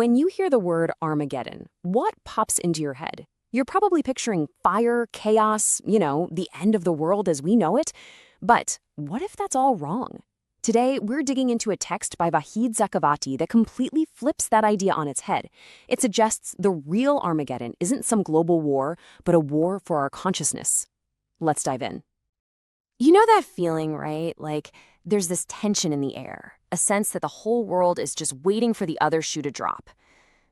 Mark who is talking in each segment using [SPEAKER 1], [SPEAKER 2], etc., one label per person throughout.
[SPEAKER 1] When you hear the word Armageddon, what pops into your head? You're probably picturing fire, chaos, the end of the world as we know it. But what if that's all wrong? Today, we're digging into a text by Vahid Zakavati that completely flips that idea on its head. It suggests the real Armageddon isn't some global war, but a war for our consciousness. Let's dive in. You know that feeling, right? Like there's this tension in the air, a sense that the whole world is just waiting for the other shoe to drop.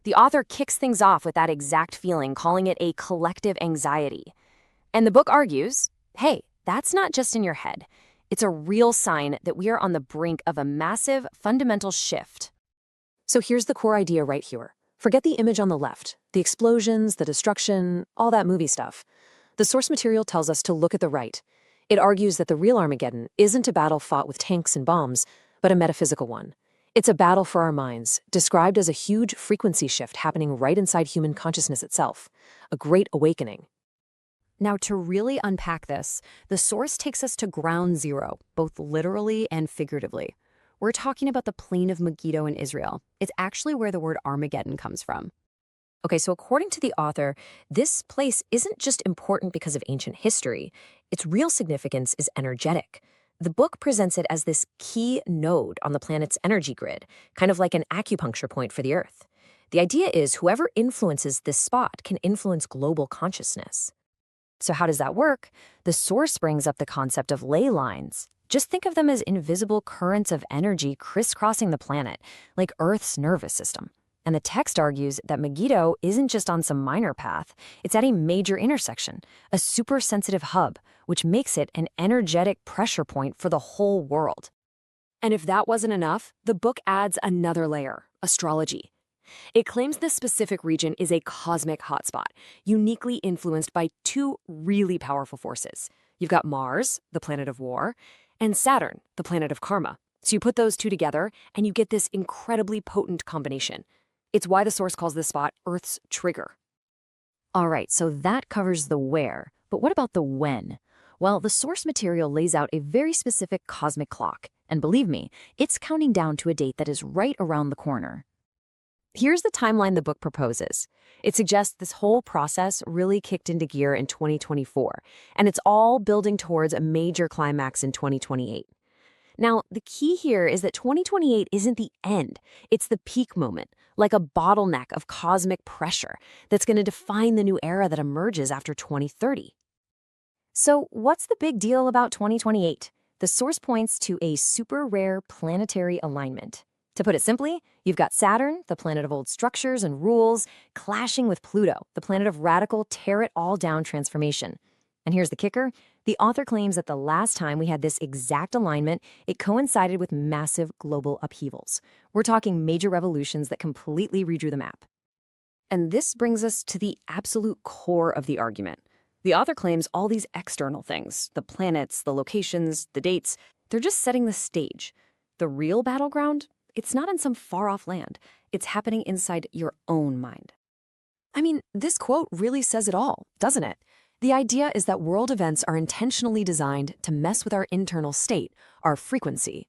[SPEAKER 1] The author kicks things off with that exact feeling, calling it a collective anxiety. And the book argues, hey, that's not just in your head. It's a real sign that we are on the brink of a massive, fundamental shift. So here's the core idea right here. Forget the image on the left, the explosions, the destruction, all that movie stuff. The source material tells us to look at the right. It argues that the real Armageddon isn't a battle fought with tanks and bombs, but a metaphysical one. It's a battle for our minds, described as a huge frequency shift happening right inside human consciousness itself, a great awakening. Now, to really unpack this, the source takes us to ground zero, both literally and figuratively. We're talking about the plain of Megiddo in Israel. It's actually where the word Armageddon comes from. Okay, so according to the author, this place isn't just important because of ancient history. Its real significance is energetic. The book presents it as this key node on the planet's energy grid, kind of like an acupuncture point for the Earth. The idea is whoever influences this spot can influence global consciousness. So how does that work? The source brings up the concept of ley lines. Just think of them as invisible currents of energy crisscrossing the planet, like Earth's nervous system. And the text argues that Megiddo isn't just on some minor path, it's at a major intersection, a super-sensitive hub, which makes it an energetic pressure point for the whole world. And if that wasn't enough, the book adds another layer, astrology. It claims this specific region is a cosmic hotspot, uniquely influenced by two really powerful forces. You've got Mars, the planet of war, and Saturn, the planet of karma. So you put those two together, and you get this incredibly potent combination. It's why the source calls this spot Earth's trigger. All right, so that covers the where, but what about the when? Well, the source material lays out a very specific cosmic clock, and believe me, it's counting down to a date that is right around the corner. Here's the timeline the book proposes. It suggests this whole process really kicked into gear in 2024, and it's all building towards a major climax in 2028. Now, the key here is that 2028 isn't the end. It's the peak moment, like a bottleneck of cosmic pressure that's going to define the new era that emerges after 2030. So what's the big deal about 2028? The source points to a super rare planetary alignment. To put it simply, you've got Saturn, the planet of old structures and rules, clashing with Pluto, the planet of radical tear-it-all-down transformation. And here's the kicker. The author claims that the last time we had this exact alignment, it coincided with massive global upheavals. We're talking major revolutions that completely redrew the map. And this brings us to the absolute core of the argument. The author claims all these external things, the planets, the locations, the dates, they're just setting the stage. The real battleground? It's not in some far-off land. It's happening inside your own mind. I mean, this quote really says it all, doesn't it? The idea is that world events are intentionally designed to mess with our internal state, our frequency.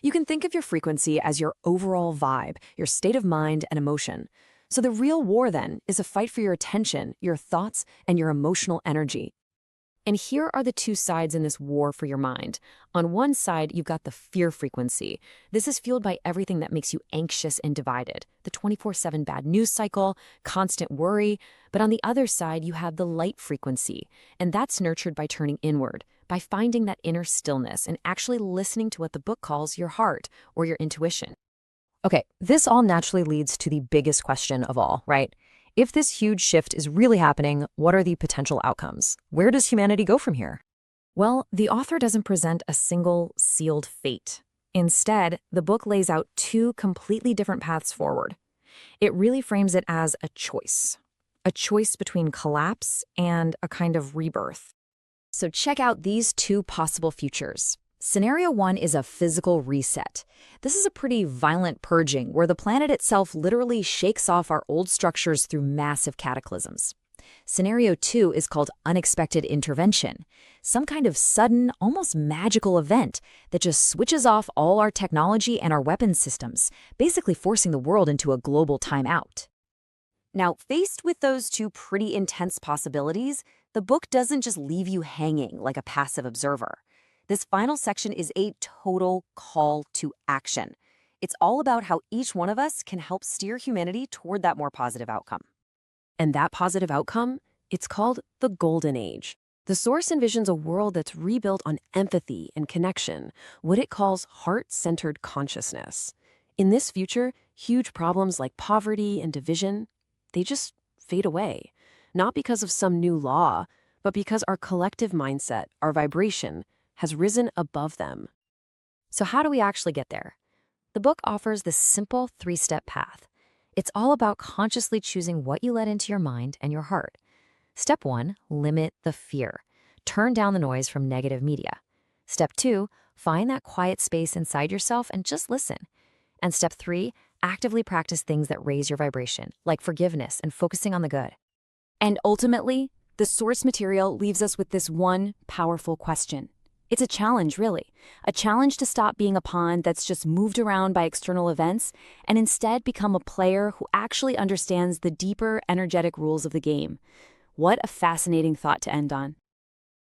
[SPEAKER 1] You can think of your frequency as your overall vibe, your state of mind and emotion. So the real war, then, is a fight for your attention, your thoughts, and your emotional energy. And here are the two sides in this war for your mind. On one side, you've got the fear frequency. This is fueled by everything that makes you anxious and divided. The 24/7 bad news cycle, constant worry. But on the other side, you have the light frequency. And that's nurtured by turning inward, by finding that inner stillness and actually listening to what the book calls your heart or your intuition. Okay, this all naturally leads to the biggest question of all, right? If this huge shift is really happening, what are the potential outcomes? Where does humanity go from here? Well, the author doesn't present a single sealed fate. Instead, the book lays out two completely different paths forward. It really frames it as a choice between collapse and a kind of rebirth. So check out these two possible futures. Scenario 1 is a physical reset. This is a pretty violent purging where the planet itself literally shakes off our old structures through massive cataclysms.
[SPEAKER 2] Scenario 2 is called unexpected intervention, some kind of sudden, almost magical event that just switches off all our technology and our weapons systems, basically forcing the world into a global timeout.
[SPEAKER 1] Now, faced with those two pretty intense possibilities, the book doesn't just leave you hanging like a passive observer. This final section is a total call to action. It's all about how each one of us can help steer humanity toward that more positive outcome. And that positive outcome, it's called the Golden Age. The source envisions a world that's rebuilt on empathy and connection, what it calls heart-centered consciousness. In this future, huge problems like poverty and division, they just fade away. Not because of some new law, but because our collective mindset, our vibration, has risen above them. So how do we actually get there? The book offers this simple 3-step path. It's all about consciously choosing what you let into your mind and your heart. Step 1, limit the fear. Turn down the noise from negative media. Step 2, find that quiet space inside yourself and just listen. And step 3, actively practice things that raise your vibration, like forgiveness and focusing on the good.
[SPEAKER 3] And ultimately, the source material leaves us with this one powerful question. It's a challenge, really. A challenge to stop being a pawn that's just moved around by external events and instead become a player who actually understands the deeper, energetic rules of the game. What a fascinating thought to end on.